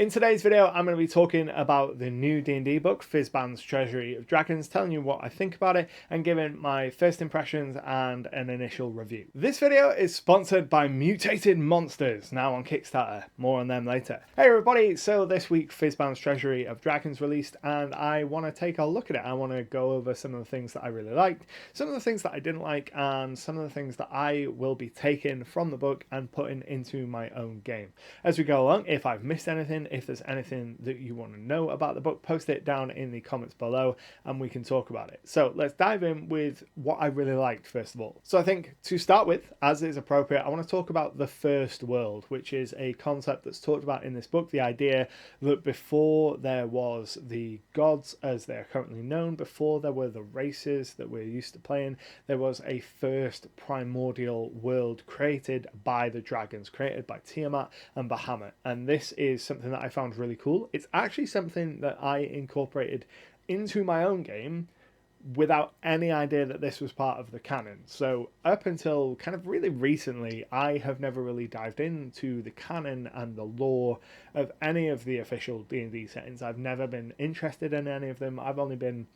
In today's video, I'm going to be talking about the new D&D book, Fizban Treasury of Dragons, telling you what I think about it and giving my first impressions and an initial review. This video is sponsored by Mutated Monsters, now on Kickstarter. More on them later. Hey everybody, so this week Fizban's Treasury of Dragons released and I want to take a look at it. I want to go over some of the things that I really liked, some of the things that I didn't like, and some of the things that I will be taking from the book and putting into my own game. As we go along, if I've missed anything, if there's anything that you want to know about the book, post it down in the comments below and we can talk about it. So let's dive in with what I really liked first of all. So I think to start with, as is appropriate, I want to talk about the first world, which is a concept that's talked about in this book. The idea that before there was the gods as they're currently known, before there were the races that we're used to playing, there was a first primordial world created by the dragons, created by Tiamat and Bahamut. And this is something that I found really cool. It's actually something that I incorporated into my own game without any idea that this was part of the canon. So up until kind of really recently, I have never really dived into the canon and the lore of any of the official D&D settings. I've never been interested in any of them. I've only been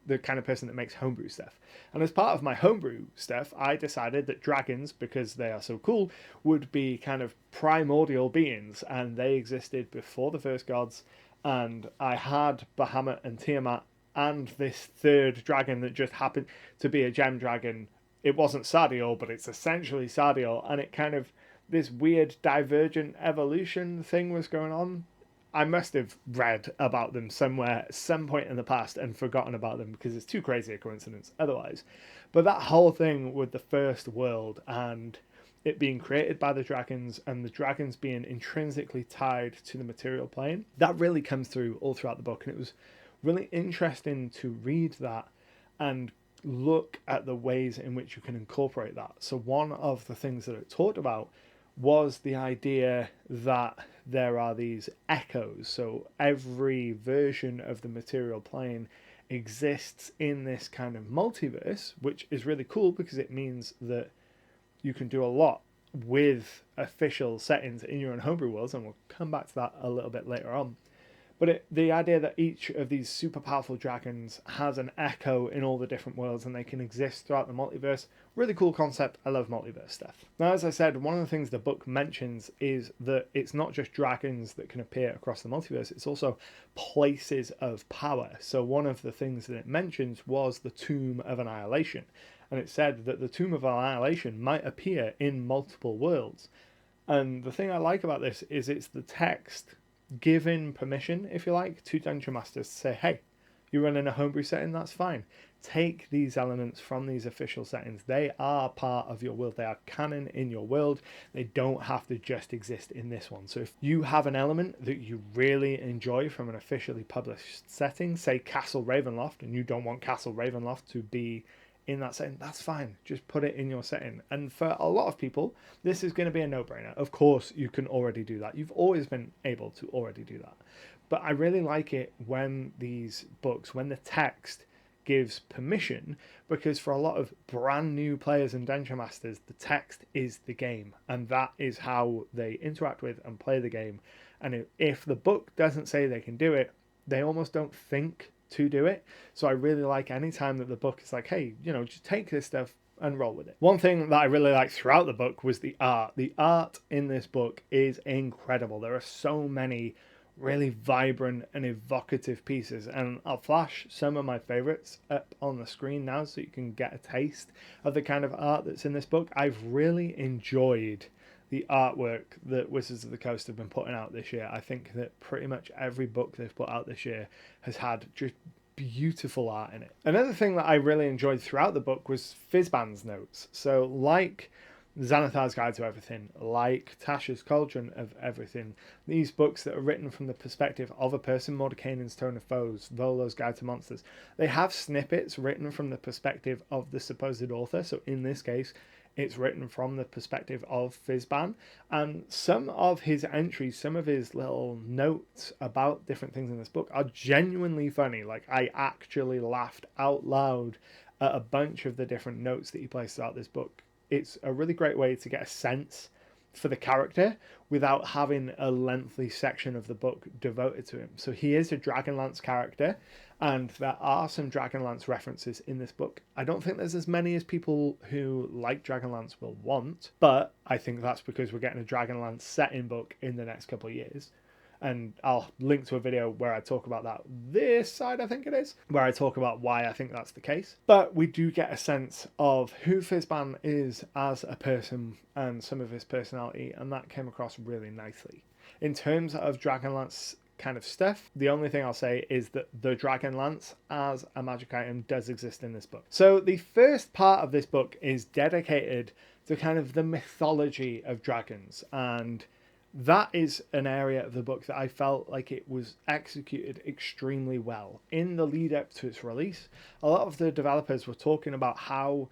the kind of person that makes homebrew stuff. And as part of my homebrew stuff, I decided that dragons, because they are so cool, would be kind of primordial beings, and they existed before the first gods. And I had Bahamut and Tiamat and this third dragon that just happened to be a gem dragon. It wasn't Sardiol, but it's essentially Sardiol, and it kind of, this weird divergent evolution thing was going on. I must have read about them somewhere at some point in the past and forgotten about them because it's too crazy a coincidence otherwise. But that whole thing with the first world and it being created by the dragons and the dragons being intrinsically tied to the material plane, that really comes through all throughout the book. And it was really interesting to read that and look at the ways in which you can incorporate that. So one of the things that it talked about was the idea that there are these echoes. So every version of the material plane exists in this kind of multiverse, which is really cool because it means that you can do a lot with official settings in your own homebrew worlds, and we'll come back to that a little bit later on. But the idea that each of these super powerful dragons has an echo in all the different worlds and they can exist throughout the multiverse, really cool concept. I love multiverse stuff. Now, as I said, one of the things the book mentions is that it's not just dragons that can appear across the multiverse, it's also places of power. So one of the things that it mentions was the Tomb of Annihilation. And it said that the Tomb of Annihilation might appear in multiple worlds. And the thing I like about this is it's the text giving permission, if you like, to dungeon masters to say, hey, you're running a homebrew setting, that's fine. Take these elements from these official settings. They are part of your world. They are canon in your world. They don't have to just exist in this one. So if you have an element that you really enjoy from an officially published setting, say Castle Ravenloft, and you don't want Castle Ravenloft to be in that setting, that's fine. Just put it in your setting. And for a lot of people, this is going to be a no-brainer. Of course, you can already do that. You've always been able to already do that. But I really like it when these books, when the text gives permission, because for a lot of brand new players and dungeon masters, the text is the game. And that is how they interact with and play the game. And if the book doesn't say they can do it, they almost don't think to do it. So I really like any time that the book is like, hey, you know, just take this stuff and roll with it. One thing that I really liked throughout the book was the art. The art in this book is incredible. There are so many really vibrant and evocative pieces, and I'll flash some of my favorites up on the screen now so you can get a taste of the kind of art that's in this book. I've really enjoyed the artwork that Wizards of the Coast have been putting out this year. I think that pretty much every book they've put out this year has had just beautiful art in it. Another thing that I really enjoyed throughout the book was Fizban's notes. So like Xanathar's Guide to Everything, like Tasha's Cauldron of Everything, these books that are written from the perspective of a person, Mordekainen's Tone of Foes, Volo's Guide to Monsters, they have snippets written from the perspective of the supposed author. So in this case, it's written from the perspective of Fizban, and some of his entries, some of his little notes about different things in this book are genuinely funny. Like, I actually laughed out loud at a bunch of the different notes that he places throughout this book. It's a really great way to get a sense for the character without having a lengthy section of the book devoted to him. So he is a Dragonlance character, and there are some Dragonlance references in this book. I don't think there's as many as people who like Dragonlance will want, but I think that's because we're getting a Dragonlance setting book in the next couple of years. And I'll link to a video where I talk about that this side, I think it is, where I talk about why I think that's the case. But we do get a sense of who Fizban is as a person and some of his personality, and that came across really nicely. In terms of Dragonlance kind of stuff, the only thing I'll say is that the Dragonlance as a magic item does exist in this book. So the first part of this book is dedicated to kind of the mythology of dragons, and that is an area of the book that I felt like it was executed extremely well. In the lead up to its release, a lot of the developers were talking about how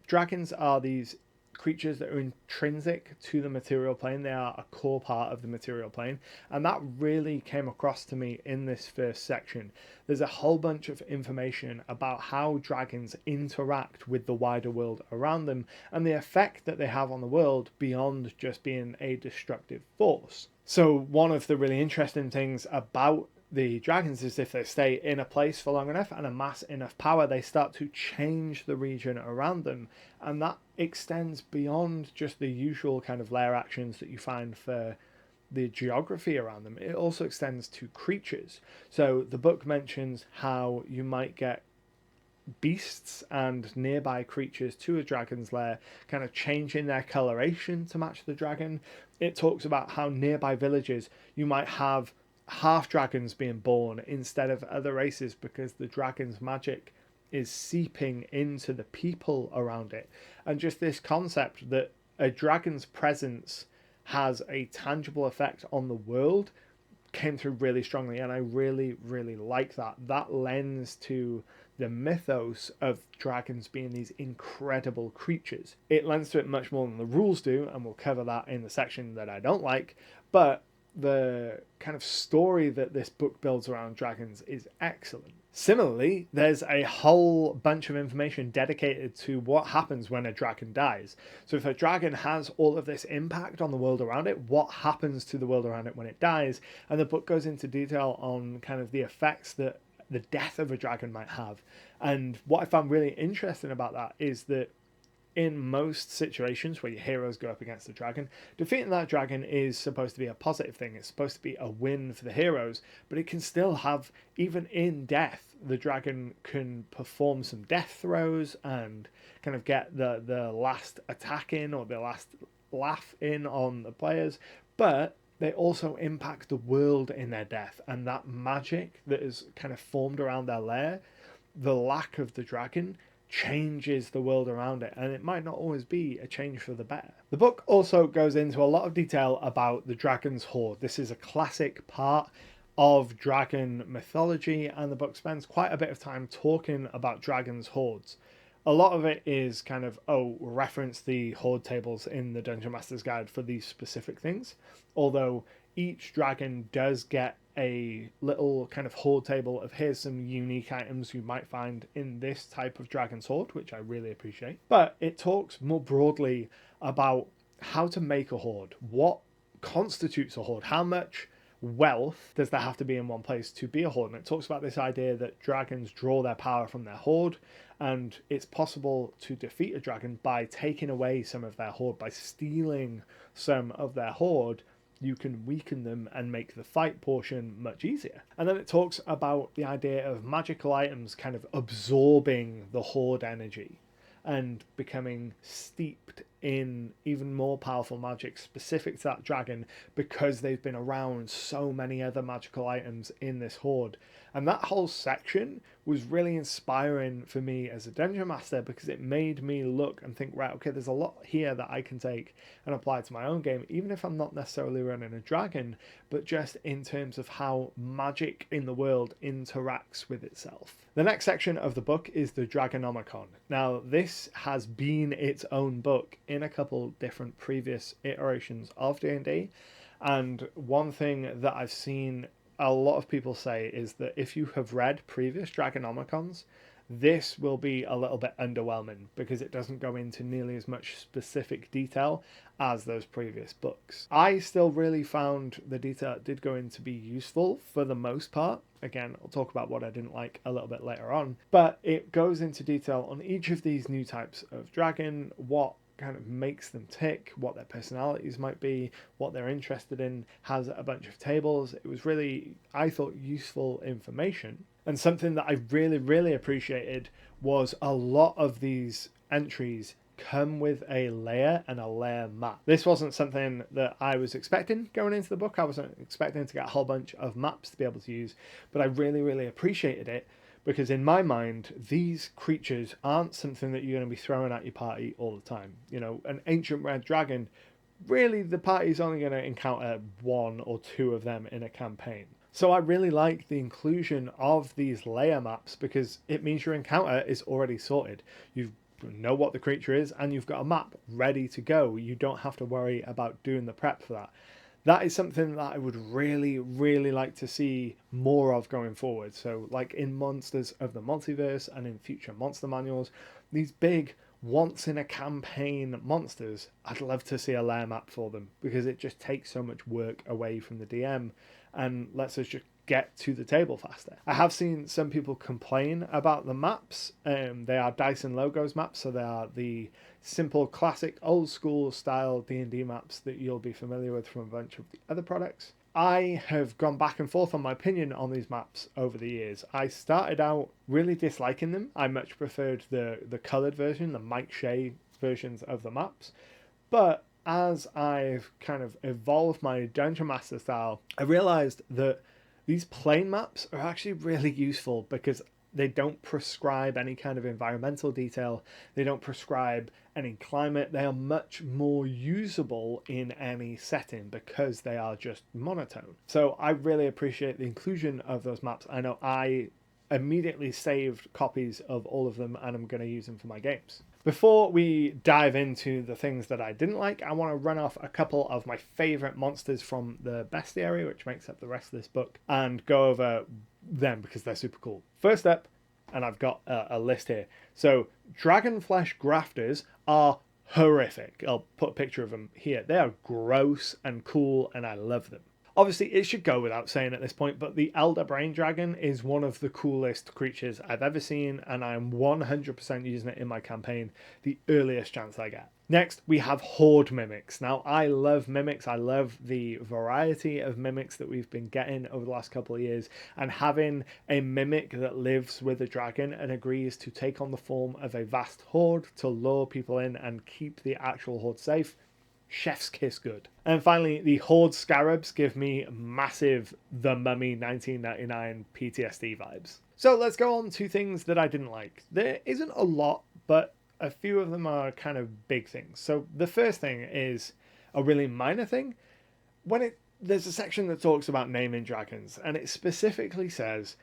dragons are these creatures that are intrinsic to the material plane. They are a core part of the material plane, and that really came across to me in this first section. There's a whole bunch of information about how dragons interact with the wider world around them and the effect that they have on the world beyond just being a destructive force. So one of the really interesting things about the dragons is if they stay in a place for long enough and amass enough power, they start to change the region around them, and that extends beyond just the usual kind of lair actions that you find for the geography around them. It also extends to creatures. So the book mentions how you might get beasts and nearby creatures to a dragon's lair kind of changing their coloration to match the dragon. It talks about how nearby villages you might have half dragons being born instead of other races because the dragon's magic is seeping into the people around it. And just this concept that a dragon's presence has a tangible effect on the world came through really strongly, and I really like that lends to the mythos of dragons being these incredible creatures. It lends to it much more than the rules do, and we'll cover that in the section that I don't like, but the kind of story that this book builds around dragons is excellent. Similarly, there's a whole bunch of information dedicated to what happens when a dragon dies. So if a dragon has all of this impact on the world around it, what happens to the world around it when it dies? And the book goes into detail on kind of the effects that the death of a dragon might have. And what I found really interesting about that is that in most situations where your heroes go up against a dragon, defeating that dragon is supposed to be a positive thing. It's supposed to be a win for the heroes, but it can still have, even in death, the dragon can perform some death throws and kind of get the last attack in or the last laugh in on the players, but they also impact the world in their death, and that magic that is kind of formed around their lair, the lack of the dragon changes the world around it, and it might not always be a change for the better. The book also goes into a lot of detail about the dragon's hoard. This is a classic part of dragon mythology, and the book spends quite a bit of time talking about dragons' hoards. A lot of it is kind of, reference the hoard tables in the Dungeon Master's Guide for these specific things, although each dragon does get a little kind of hoard table of here's some unique items you might find in this type of dragon's hoard, which I really appreciate. But it talks more broadly about how to make a hoard, what constitutes a hoard, how much wealth does there have to be in one place to be a hoard. And it talks about this idea that dragons draw their power from their hoard, and it's possible to defeat a dragon by taking away some of their hoard, by stealing some of their hoard. You can weaken them and make the fight portion much easier. And then it talks about the idea of magical items kind of absorbing the hoard energy and becoming steeped in even more powerful magic specific to that dragon because they've been around so many other magical items in this hoard. And that whole section was really inspiring for me as a dungeon master because it made me look and think, right, okay, there's a lot here that I can take and apply to my own game, even if I'm not necessarily running a dragon, but just in terms of how magic in the world interacts with itself. The next section of the book is the Dragonomicon. Now, this has been its own book in a couple different previous iterations of D&D, and one thing that I've seen a lot of people say is that if you have read previous Dragonomicons, this will be a little bit underwhelming because it doesn't go into nearly as much specific detail as those previous books. I still really found the detail it did go in to be useful for the most part. Again, I'll talk about what I didn't like a little bit later on, but it goes into detail on each of these new types of dragon, what kind of makes them tick, what their personalities might be, what they're interested in, has a bunch of tables. It was really, I thought, useful information. And something that I really appreciated was a lot of these entries come with a layer and a layer map. This wasn't something that I was expecting going into the book. I wasn't expecting to get a whole bunch of maps to be able to use, but I really appreciated it, because in my mind, these creatures aren't something that you're going to be throwing at your party all the time. You know, an ancient red dragon, really the party's only going to encounter 1 or 2 of them in a campaign. So I really like the inclusion of these layer maps, because it means your encounter is already sorted. You know what the creature is, and you've got a map ready to go. You don't have to worry about doing the prep for that. That is something that I would really like to see more of going forward. So like in Monsters of the Multiverse and in future monster manuals, these big once in a campaign monsters, I'd love to see a layer map for them, because it just takes so much work away from the DM and lets us just get to the table faster. I have seen some people complain about the maps. They are Dyson Logos maps, so they are the simple, classic, old school style D&D maps that you'll be familiar with from a bunch of the other products. I have gone back and forth on my opinion on these maps over the years. I started out really disliking them. I much preferred the coloured version, the Mike Shea versions of the maps. But as I've kind of evolved my Dungeon Master style, I realised that these plain maps are actually really useful, because they don't prescribe any kind of environmental detail. They don't prescribe any climate. They are much more usable in any setting because they are just monotone. So I really appreciate the inclusion of those maps. I know I immediately saved copies of all of them, and I'm going to use them for my games. Before we dive into the things that I didn't like, I want to run off a couple of my favourite monsters from the bestiary, which makes up the rest of this book, and go over them because they're super cool. First up, and I've got a list here. So Dragonflesh Grafters are horrific. I'll put a picture of them here. They are gross and cool, and I love them. Obviously, it should go without saying at this point, but the Elder Brain Dragon is one of the coolest creatures I've ever seen, and I'm 100% using it in my campaign the earliest chance I get. Next, we have Horde Mimics. Now, I love Mimics. I love the variety of Mimics that we've been getting over the last couple of years, and having a Mimic that lives with a dragon and agrees to take on the form of a vast horde to lure people in and keep the actual horde safe. Chef's kiss good. And finally, the Horde Scarabs give me massive The Mummy 1999 PTSD vibes. So let's go on to things that I didn't like. There isn't a lot, but a few of them are kind of big things. So the first thing is a really minor thing. There's a section that talks about naming dragons, and it specifically says,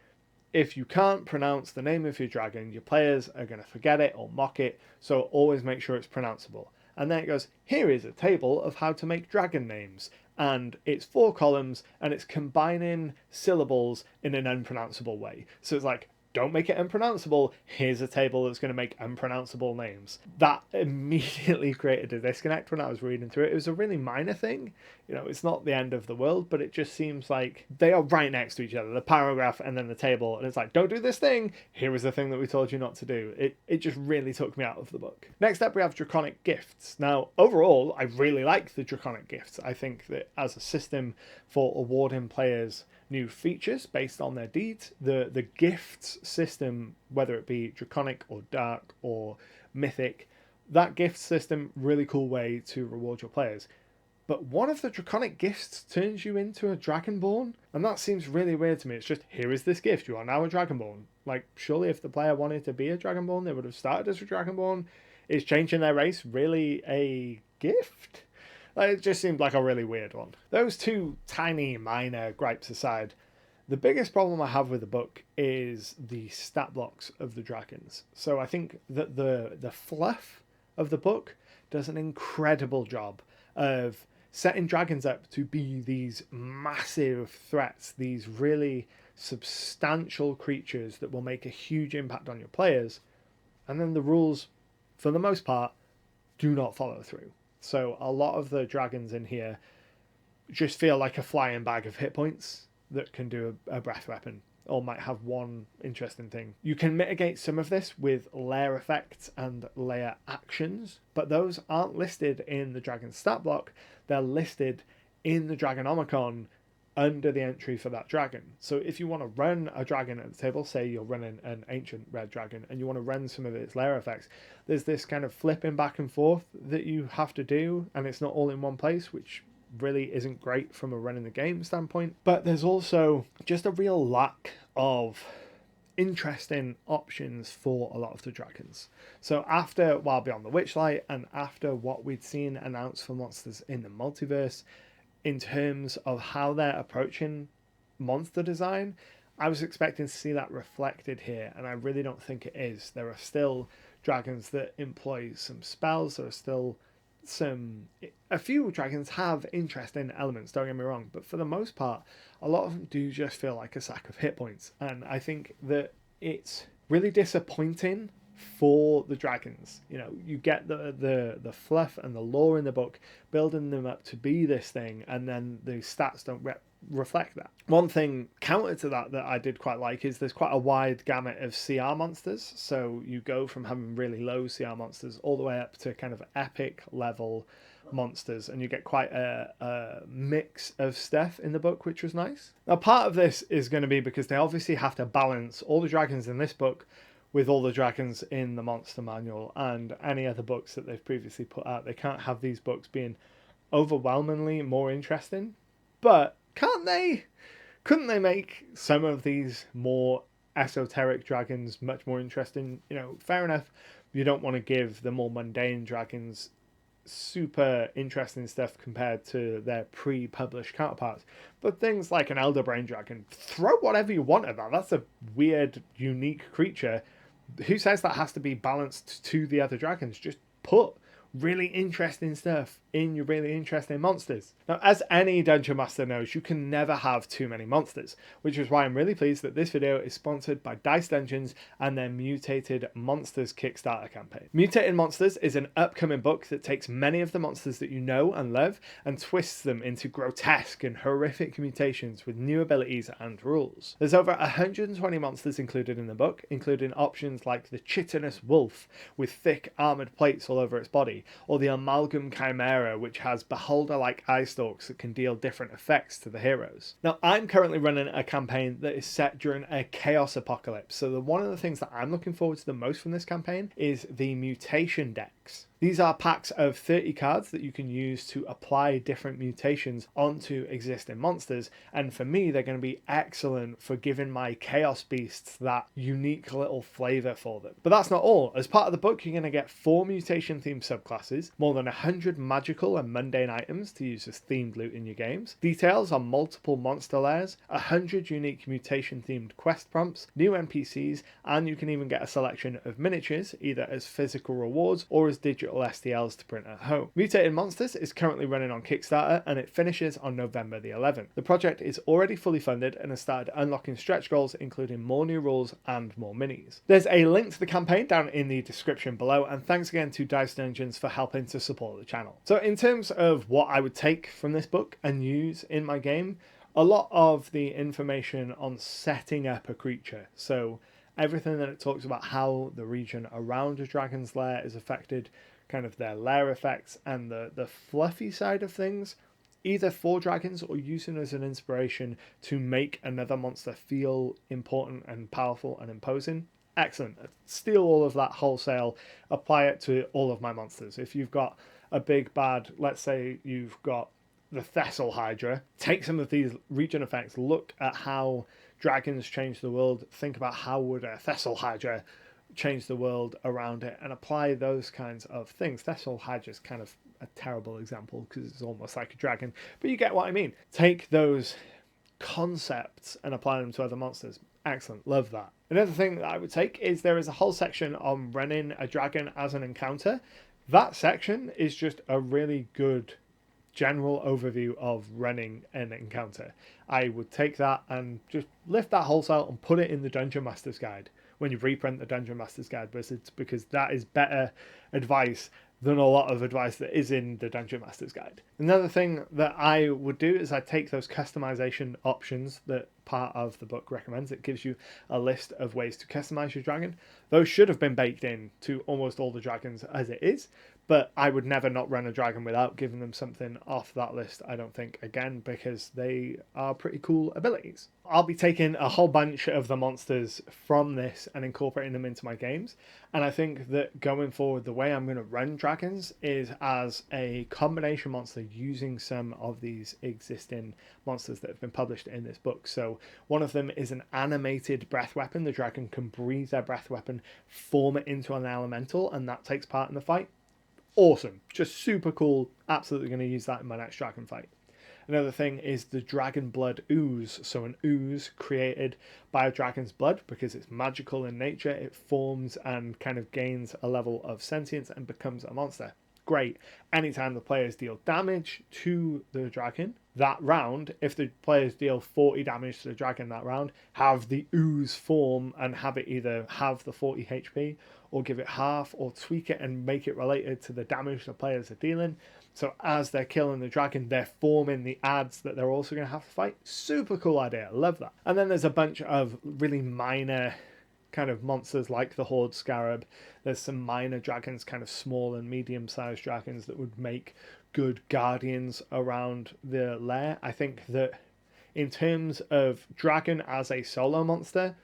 if you can't pronounce the name of your dragon, your players are going to forget it or mock it, so always make sure it's pronounceable. And then it goes, here is a table of how to make dragon names. And it's 4 columns, and it's combining syllables in an unpronounceable way. So it's like, don't make it unpronounceable. Here's a table that's going to make unpronounceable names. That immediately created a disconnect when I was reading through it. It was a really minor thing. You know, it's not the end of the world, but it just seems like they are right next to each other. The paragraph and then the table. And it's like, don't do this thing. Here is the thing that we told you not to do. It just really took me out of the book. Next up, we have Draconic Gifts. Now, overall, I really like the Draconic Gifts. I think that as a system for awarding players new features based on their deeds, the gifts system, whether it be draconic or dark or mythic, that gift system, really cool way to reward your players. But one of the draconic gifts turns you into a dragonborn, and that seems really weird to me. It's just, here is this gift, you are now a dragonborn. Like, surely if the player wanted to be a dragonborn, they would have started as a dragonborn. Is changing their race really a gift? It just seemed like a really weird one. Those two tiny minor gripes aside, the biggest problem I have with the book is the stat blocks of the dragons. So I think that the fluff of the book does an incredible job of setting dragons up to be these massive threats, these really substantial creatures that will make a huge impact on your players, and then the rules, for the most part, do not follow through. So a lot of the dragons in here just feel like a flying bag of hit points that can do a breath weapon, or might have one interesting thing. You can mitigate some of this with layer effects and layer actions, but those aren't listed in the dragon stat block. They're listed in the Dragonomicon under the entry for that dragon. So if you want to run a dragon at the table, say you're running an ancient red dragon and you want to run some of its layer effects, there's this kind of flipping back and forth that you have to do, and it's not all in one place, which really isn't great from a running the game standpoint. But there's also just a real lack of interesting options for a lot of the dragons. So after Wild Beyond the Witchlight and after what we'd seen announced for monsters in the multiverse, in terms of how they're approaching monster design, I was expecting to see that reflected here, and I really don't think it is. There are still dragons that employ some spells. There are still a few dragons have interesting elements, don't get me wrong, but for the most part, a lot of them do just feel like a sack of hit points, and I think that it's really disappointing for the dragons. You know, you get the fluff and the lore in the book, building them up to be this thing, and then the stats don't reflect that. One thing counter to that I did quite like is there's quite a wide gamut of CR monsters. So you go from having really low CR monsters all the way up to kind of epic level monsters, and you get quite a mix of stuff in the book, which was nice. Now, part of this is going to be because they obviously have to balance all the dragons in this book with all the dragons in the monster manual and any other books that they've previously put out. They can't have these books being overwhelmingly more interesting, but couldn't they make some of these more esoteric dragons much more interesting? You know, fair enough, you don't want to give the more mundane dragons super interesting stuff compared to their pre-published counterparts, but things like an Elder Brain Dragon, throw whatever you want at that. That's a weird, unique creature. Who says that has to be balanced to the other dragons? Just put really interesting stuff in your really interesting monsters. Now, as any dungeon master knows, you can never have too many monsters, which is why I'm really pleased that this video is sponsored by Dice Dungeons and their Mutated Monsters Kickstarter campaign. Mutated Monsters is an upcoming book that takes many of the monsters that you know and love and twists them into grotesque and horrific mutations with new abilities and rules. There's over 120 monsters included in the book, including options like the chitinous wolf with thick armoured plates all over its body, or the amalgam chimera, which has beholder-like eye stalks that can deal different effects to the heroes. Now, I'm currently running a campaign that is set during a chaos apocalypse, so one of the things that I'm looking forward to the most from this campaign is the mutation decks. These are packs of 30 cards that you can use to apply different mutations onto existing monsters, and for me they're going to be excellent for giving my chaos beasts that unique little flavour for them. But that's not all. As part of the book, you're going to get 4 mutation themed subclasses, more than 100 magical and mundane items to use as themed loot in your games, details on multiple monster layers, 100 unique mutation themed quest prompts, new NPCs, and you can even get a selection of miniatures, either as physical rewards or as digital STLs to print at home. Mutated Monsters is currently running on Kickstarter, and it finishes on November the 11th. The project is already fully funded and has started unlocking stretch goals, including more new rules and more minis. There's a link to the campaign down in the description below, and thanks again to Dice Dungeons for helping to support the channel. So in terms of what I would take from this book and use in my game, a lot of the information on setting up a creature. So everything that it talks about how the region around a dragon's lair is affected, kind of their lair effects, and the fluffy side of things, either for dragons or using as an inspiration to make another monster feel important and powerful and imposing. Excellent. Steal all of that wholesale, apply it to all of my monsters. If you've got a big bad, let's say you've got the Thessal Hydra, take some of these region effects, look at how dragons change the world, think about how would a Thessal Hydra change the world around it, and apply those kinds of things. Thessal Hydra is kind of a terrible example because it's almost like a dragon, but you get what I mean. Take those concepts and apply them to other monsters. Excellent, love that. Another thing that I would take is there is a whole section on running a dragon as an encounter. That section is just a really good general overview of running an encounter. I would take that and just lift that wholesale and put it in the Dungeon Master's Guide when you reprint the Dungeon Master's Guide Wizards, because that is better advice than a lot of advice that is in the Dungeon Master's Guide. Another thing that I would do is I take those customization options that part of the book recommends. It gives you a list of ways to customize your dragon. Those should have been baked in to almost all the dragons as it is, but I would never not run a dragon without giving them something off that list, I don't think, again, because they are pretty cool abilities. I'll be taking a whole bunch of the monsters from this and incorporating them into my games, and I think that going forward, the way I'm going to run dragons is as a combination monster using some of these existing monsters that have been published in this book. So one of them is an animated breath weapon. The dragon can breathe their breath weapon, form it into an elemental, and that takes part in the fight. Awesome, just super cool. Absolutely going to use that in my next dragon fight. Another thing is the dragon blood ooze. So an ooze created by a dragon's blood, because it's magical in nature, it forms and kind of gains a level of sentience and becomes a monster. Great. Anytime the players deal damage to the dragon that round, if the players deal 40 damage to the dragon that round, have the ooze form and have it either have the 40 HP or give it half, or tweak it and make it related to the damage the players are dealing. So as they're killing the dragon, they're forming the adds that they're also going to have to fight. Super cool idea. Love that. And then there's a bunch of really minor kind of monsters like the Horde Scarab. There's some minor dragons, kind of small and medium-sized dragons that would make good guardians around the lair. I think that in terms of dragon as a solo monster,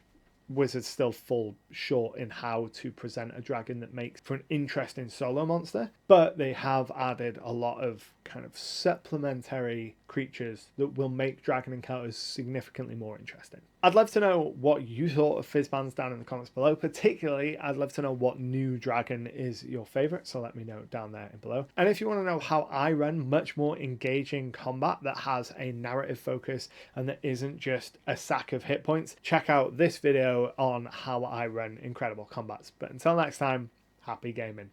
Wizards still fall short in how to present a dragon that makes for an interesting solo monster, but they have added a lot of kind of supplementary creatures that will make dragon encounters significantly more interesting. I'd love to know what you thought of Fizban's down in the comments below. Particularly, I'd love to know what new dragon is your favorite, so let me know down there below. And if you want to know how I run much more engaging combat that has a narrative focus and that isn't just a sack of hit points, check out this video on how I run incredible combats. But until next time, happy gaming.